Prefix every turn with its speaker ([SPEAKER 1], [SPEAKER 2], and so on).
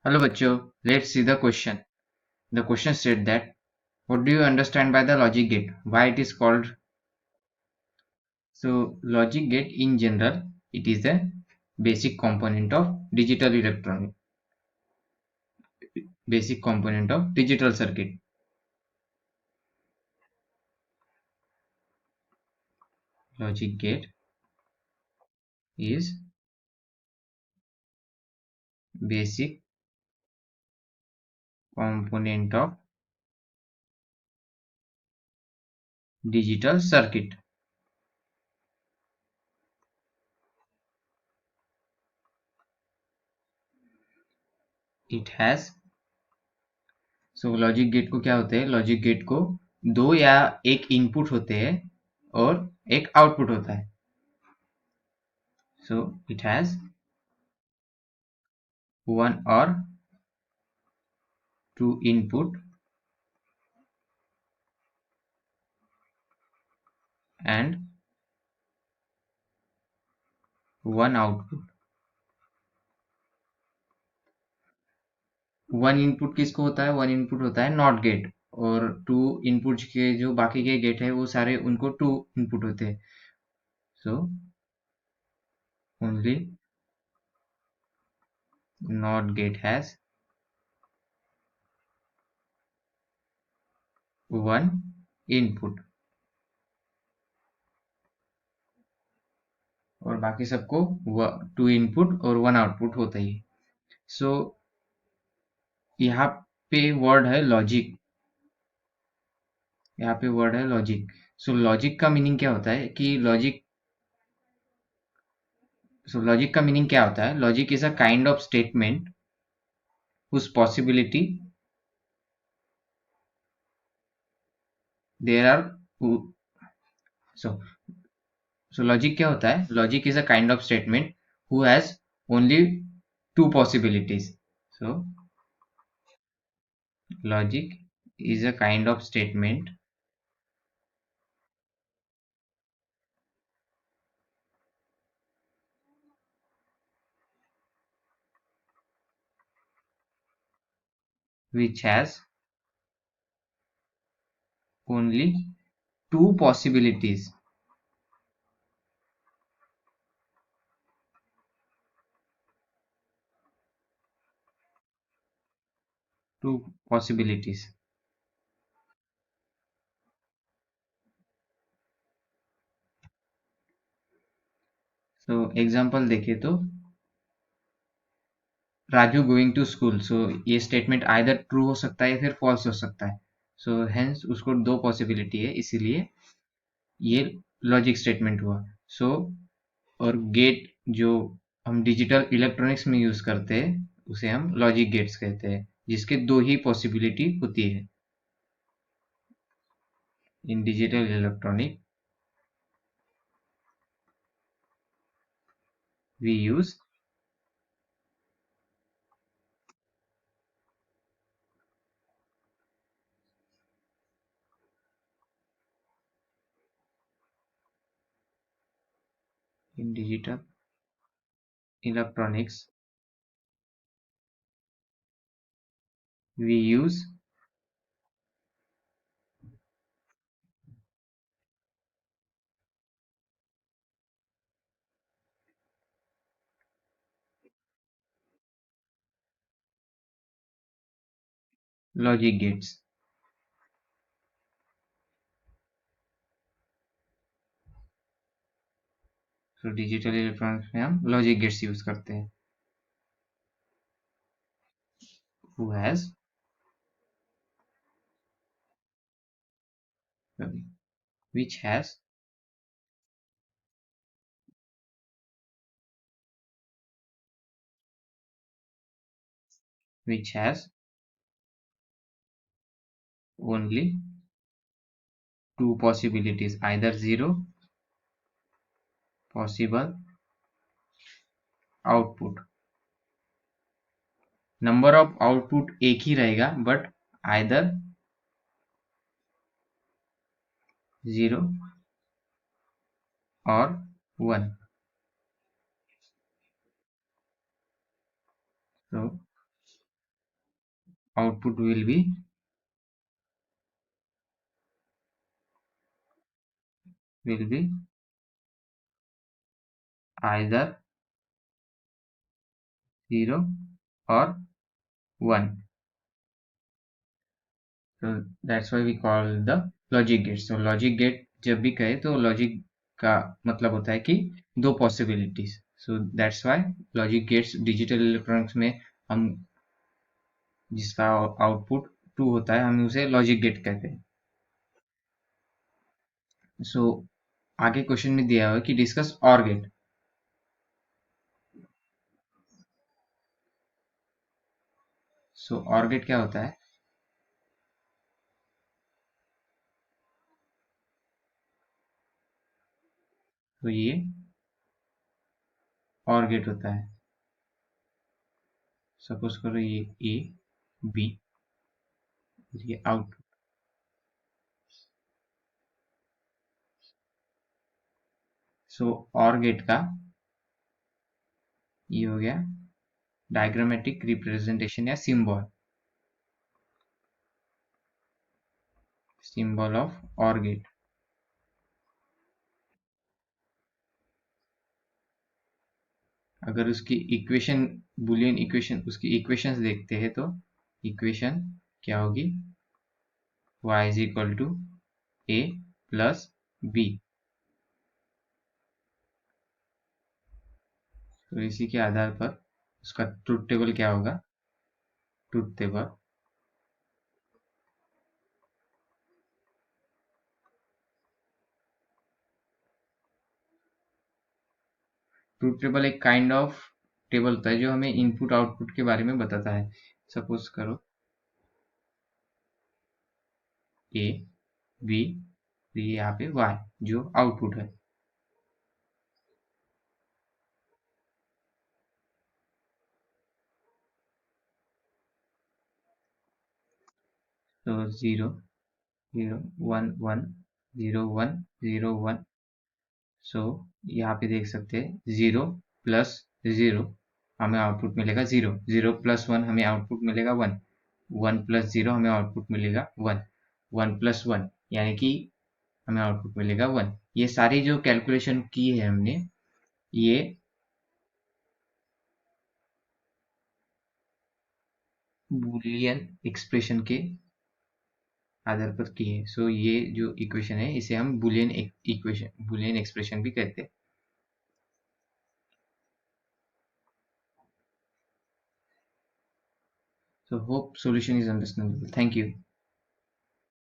[SPEAKER 1] Hello bachcho, let's see the question. The question said that what do you understand by the logic gate? Why it is called? So logic gate in general, it is a basic component of digital electronic, basic component of digital circuit. Logic gate is basic component of digital circuit. It has so logic gate को क्या होते हैं logic gate को दो या एक input होते हैं और एक आउटपुट होता है so it has one or two input and one output. One input किसको होता है वन इनपुट होता है नॉट गेट और टू इनपुट के जो बाकी के गेट है वो सारे उनको टू इनपुट होते हैं so only not gate has one input और बाकी सबको टू इनपुट और वन आउटपुट होता ही सो यहाँ पे वर्ड है लॉजिक यहाँ पे वर्ड है लॉजिक सो लॉजिक का मीनिंग क्या होता है कि लॉजिक का मीनिंग क्या होता है logic is a kind of statement whose possibility there are so so logic क्या होता है logic is a kind of statement who has only two possibilities so logic is a kind of statement which has only two possibilities two possibilities so example देखें तो Raju going to school so ये statement either true हो सकता है या फिर false हो सकता है सो हेंस उसको दो पॉसिबिलिटी है इसीलिए ये लॉजिक स्टेटमेंट हुआ सो और गेट जो हम डिजिटल इलेक्ट्रॉनिक्स में यूज करते हैं उसे हम लॉजिक गेट्स कहते हैं जिसके दो ही पॉसिबिलिटी होती है in digital electronic we use in digital electronics we use logic gates तो डिजिटल इलेक्ट्रॉनिक्स में हम लॉजिक गेट्स यूज करते हैं who has which has which has only two possibilities either zero possible output number of output एक ही रहेगा but either zero और one तो output will be either 0 or 1. So that's why we call the logic gate. So logic gate जब भी कहे तो logic का मतलब होता है कि दो possibilities. So that's why logic gates digital electronics में हम जिसका आउटपुट ट्रू होता है हम उसे लॉजिक गेट कहते हैं. सो आगे क्वेश्चन में दिया हुआ है कि discuss or gate. So or gate क्या होता है? तो ये ऑर गेट होता है. सपोज करो ये ए बी, ये आउट. सो ऑर गेट का ये हो गया डायग्रामेटिक रिप्रेजेंटेशन या सिंबल ऑफ ऑर गेट. अगर उसकी इक्वेशन बुलियन इक्वेशन उसकी इक्वेशंस देखते हैं तो इक्वेशन क्या होगी? y is equal to A plus B. तो इसी के आधार पर उसका ट्रूथ टेबल क्या होगा? ट्रूथ टेबल एक काइंड ऑफ टेबल होता है जो हमें इनपुट आउटपुट के बारे में बताता है. सपोज करो ए बी, ये यहाँ पे y जो आउटपुट है. तो 0 0 1 1 0 1 0 1. सो यहाँ पे देख सकते हैं 0 प्लस 0 हमें आउटपुट मिलेगा 0, 0 प्लस 1 हमें आउटपुट मिलेगा 1, 1 प्लस 0 हमें आउटपुट मिलेगा 1, 1 प्लस 1 यानी कि हमें आउटपुट मिलेगा 1. ये सारी जो कैलकुलेशन की है हमने ये बूलियन एक्सप्रेशन के आधार पर की है. सो ये जो इक्वेशन है इसे हम बूलियन एक्सप्रेशन भी कहते हैं. So hope solution is understandable. Thank you.